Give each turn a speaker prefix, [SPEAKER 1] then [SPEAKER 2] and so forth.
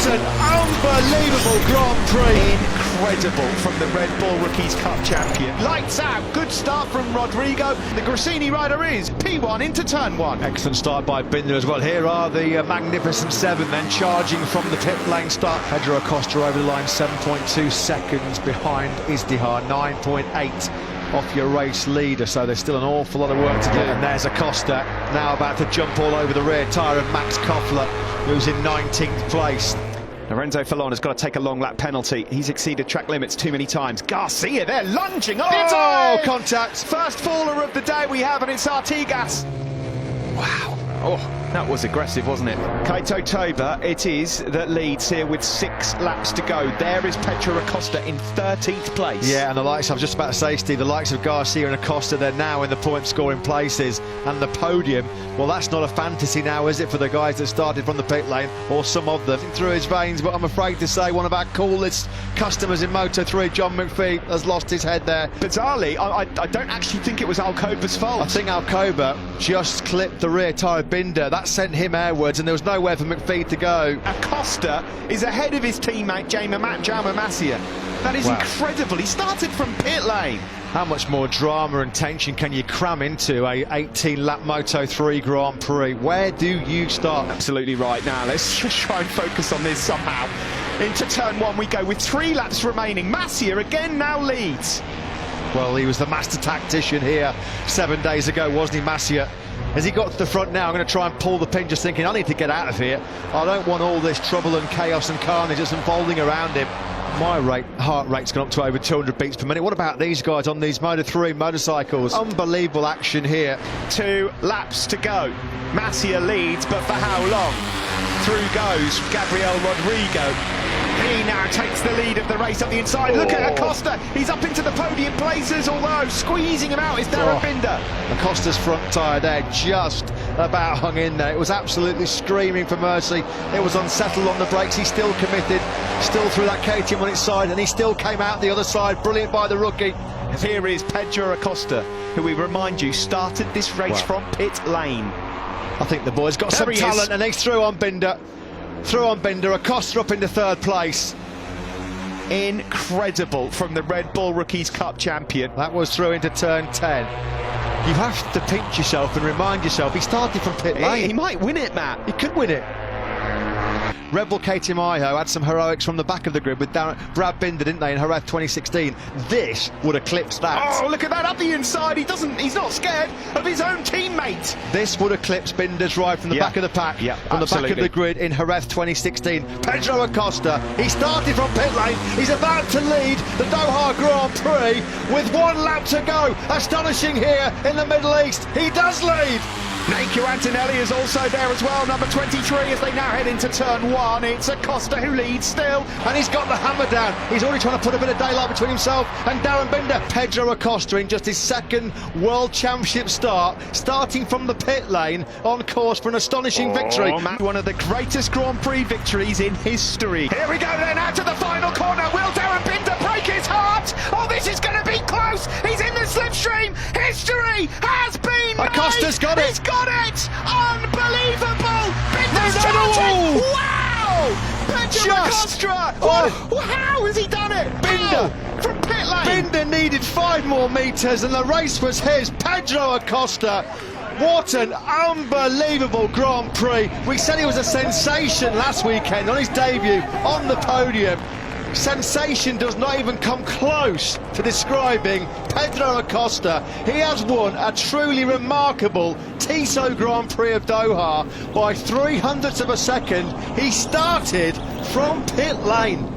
[SPEAKER 1] What an unbelievable Grand Prix!
[SPEAKER 2] Incredible from the Red Bull Rookies Cup champion. Lights out, good start from Rodrigo. The Gresini rider is P1 into turn 1.
[SPEAKER 1] Excellent start by Binder as well. Here are the Magnificent Seven then charging from the pit lane start. Pedro Acosta over the line, 7.2 seconds behind Izdihar, 9.8 off your race leader, so there's still an awful lot of work to do. And there's Acosta now about to jump all over the rear tyre of Max Koffler, who's in 19th place.
[SPEAKER 2] Lorenzo Fallon has got to take a long lap penalty. He's exceeded track limits too many times. Garcia, they're lunging. Oh,
[SPEAKER 1] contact!
[SPEAKER 2] First faller of the day we have, and it's Artigas. Wow. Oh, that was aggressive, wasn't it? Kaito Toba, it is, that leads here with 6 laps to go. There is Pedro Acosta in 13th place.
[SPEAKER 1] Yeah, and the likes, I was just about to say, Steve, the likes of Garcia and Acosta, they're now in the point-scoring places. And the podium, well, that's not a fantasy now, is it, for the guys that started from the pit lane, or some of them, through his veins. But I'm afraid to say one of our coolest customers in Moto3, John McPhee, has lost his head there.
[SPEAKER 2] Bizarrely, I don't actually think it was Alcoba's fault.
[SPEAKER 1] I think Alcoba just clipped the rear tyre of Binder. That sent him airwards, and there was nowhere for McPhee to go.
[SPEAKER 2] Acosta is ahead of his teammate Jaume Masia. That is incredible. He started from pit lane.
[SPEAKER 1] How much more drama and tension can you cram into a 18-lap Moto3 Grand Prix? Where do you start?
[SPEAKER 2] Absolutely right. Now let's just try and focus on this somehow. Into turn 1 we go with 3 laps remaining. Masia again now leads.
[SPEAKER 1] Well, he was the master tactician here 7 days ago, wasn't he, Masia? As he got to the front now, I'm going to try and pull the pin, just thinking, I need to get out of here. I don't want all this trouble and chaos and carnage that's unfolding around him. My heart rate's gone up to over 200 beats per minute. What about these guys on these Moto3 motorcycles? Unbelievable action here.
[SPEAKER 2] 2 laps to go. Masia leads, but for how long? Through goes Gabriel Rodrigo. He now takes the lead of the race up the inside. Look at Acosta. He's up into the podium places, although squeezing him out is Darren Binder.
[SPEAKER 1] Acosta's front tyre there just about hung in there. It was absolutely screaming for mercy. It was unsettled on the brakes. He still committed, still threw that KTM on its side, and he still came out the other side. Brilliant by the rookie.
[SPEAKER 2] Here is Pedro Acosta, who we remind you started this race from pit lane.
[SPEAKER 1] I think the boy's got some talent, and he's through on Binder. Through on Binder, Acosta up into 3rd place.
[SPEAKER 2] Incredible from the Red Bull Rookies Cup champion.
[SPEAKER 1] That was through into turn 10. You have to pinch yourself and remind yourself he started from pit lane.
[SPEAKER 2] He might win it, Matt.
[SPEAKER 1] He could win it. Red Bull KTM Iho had some heroics from the back of the grid with Brad Binder, didn't they, in Jerez 2016. This would eclipse that.
[SPEAKER 2] Oh, look at that up the inside. He's not scared of his own teammate.
[SPEAKER 1] This would eclipse Binder's ride from the back of the pack, from the back of the grid in Jerez 2016. Pedro Acosta, he started from pit lane. He's about to lead the Doha Grand Prix with 1 lap to go. Astonishing here in the Middle East. He does lead.
[SPEAKER 2] Nacho Antonelli is also there as well, number 23, as they now head into turn 1. It's Acosta who leads still.
[SPEAKER 1] And he's got the hammer down. He's already trying to put a bit of daylight between himself and Darren Binder. Pedro Acosta in just his 2nd World Championship start, starting from the pit lane, on course for an astonishing victory.
[SPEAKER 2] Matt, one of the greatest Grand Prix victories in history. Here we go then, out to the final corner. Will Darren Binder break his heart? Oh, this is going to be close. He's in the slipstream. History has been made.
[SPEAKER 1] Acosta's got it.
[SPEAKER 2] He's got it. Unbelievable. Binder's charging. Wow. Pedro Acosta. How has he done it?
[SPEAKER 1] Binder.
[SPEAKER 2] From pit lane.
[SPEAKER 1] Binder needed 5 more metres and the race was his. Pedro Acosta. What an unbelievable Grand Prix. We said he was a sensation last weekend on his debut on the podium. Sensation does not even come close to describing Pedro Acosta. He has won a truly remarkable Tissot Grand Prix of Doha by 0.03 of a second. He started from pit lane.